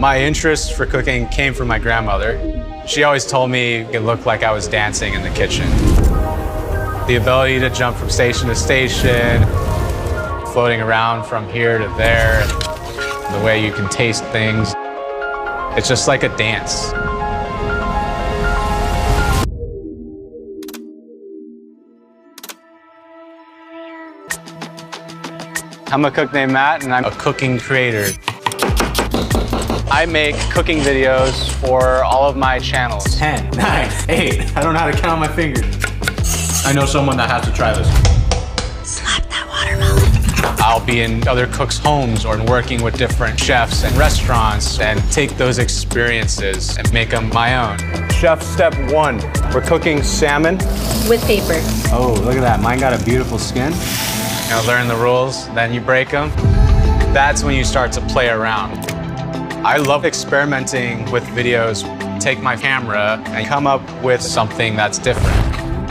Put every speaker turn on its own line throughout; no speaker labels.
My interest for cooking came from my grandmother. She always told me it looked like I was dancing in the kitchen. The ability to jump from station to station, floating around from here to there, the way you can taste things. It's just like a dance. I'm a cook named Matt, and I'm a cooking creator. I make cooking videos for all of my channels.
10, 9, 8. I don't know how to count my fingers. I know someone that has to try this.
Slap that watermelon.
I'll be in other cooks' homes or working with different chefs and restaurants and take those experiences and make them my own. Chef step 1, we're cooking salmon.
With paper.
Oh, look at that. Mine got a beautiful skin.
You know, learn the rules, then you break them. That's when you start to play around. I love experimenting with videos. Take my camera and come up with something that's different.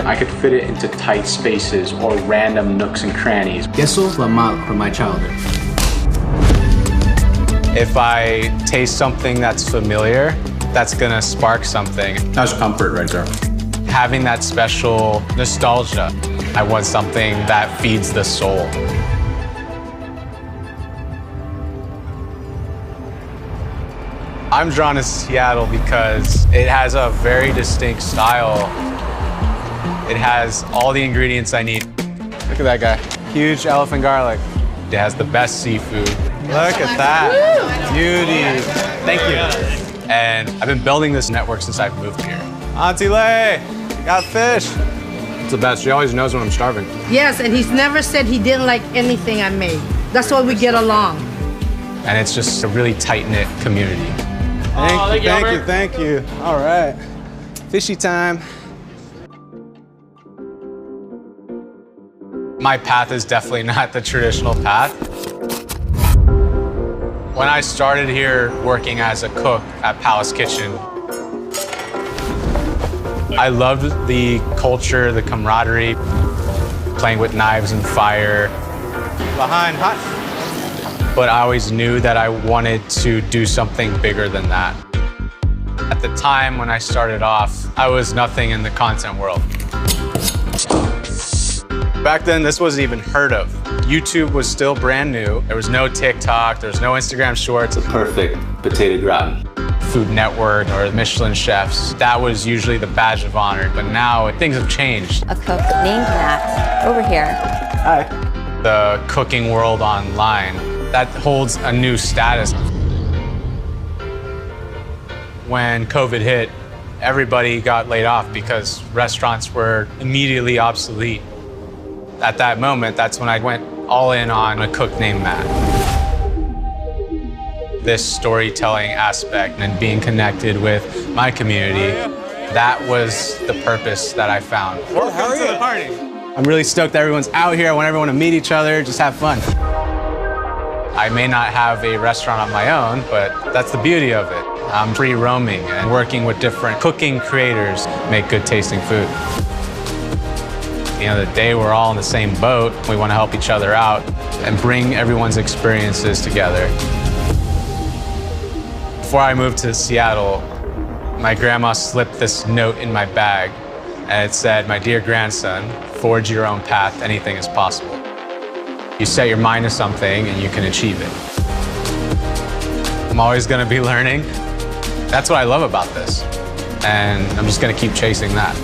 I could fit it into tight spaces or random nooks and crannies.
Queso mal from my childhood.
If I taste something that's familiar, that's gonna spark something.
That's comfort right there.
Having that special nostalgia. I want something that feeds the soul. I'm drawn to Seattle because it has a very distinct style. It has all the ingredients I need. Look at that guy. Huge elephant garlic. It has the best seafood. Look at that. Beauty. Thank you. And I've been building this network since I've moved here. Auntie Lay, got fish. It's the best. She always knows when I'm starving.
Yes, and he's never said he didn't like anything I made. That's why we get along.
And it's just a really tight-knit community.
Thank you. All right. Fishy time.
My path is definitely not the traditional path. When I started here working as a cook at Palace Kitchen, I loved the culture, the camaraderie, playing with knives and fire.
Behind hot.
But I always knew that I wanted to do something bigger than that. At the time when I started off, I was nothing in the content world. Back then, this wasn't even heard of. YouTube was still brand new. There was no TikTok, there was no Instagram Shorts.
Perfect potato gratin.
Food Network or Michelin chefs, that was usually the badge of honor. But now things have changed.
A cook named Matt over here.
Hi.
The cooking world online, that holds a new status. When COVID hit, everybody got laid off because restaurants were immediately obsolete. At that moment, that's when I went all in on a cook named Matt. This storytelling aspect and being connected with my community, that was the purpose that I found.
Welcome to the party. I'm really stoked that everyone's out here. I want everyone to meet each other, just have fun.
I may not have a restaurant on my own, but that's the beauty of it. I'm free roaming and working with different cooking creators, make good tasting food. At the end of the day, we're all in the same boat. We want to help each other out and bring everyone's experiences together. Before I moved to Seattle, my grandma slipped this note in my bag, and it said, "My dear grandson, forge your own path, anything is possible." You set your mind to something and you can achieve it. I'm always going to be learning. That's what I love about this. And I'm just going to keep chasing that.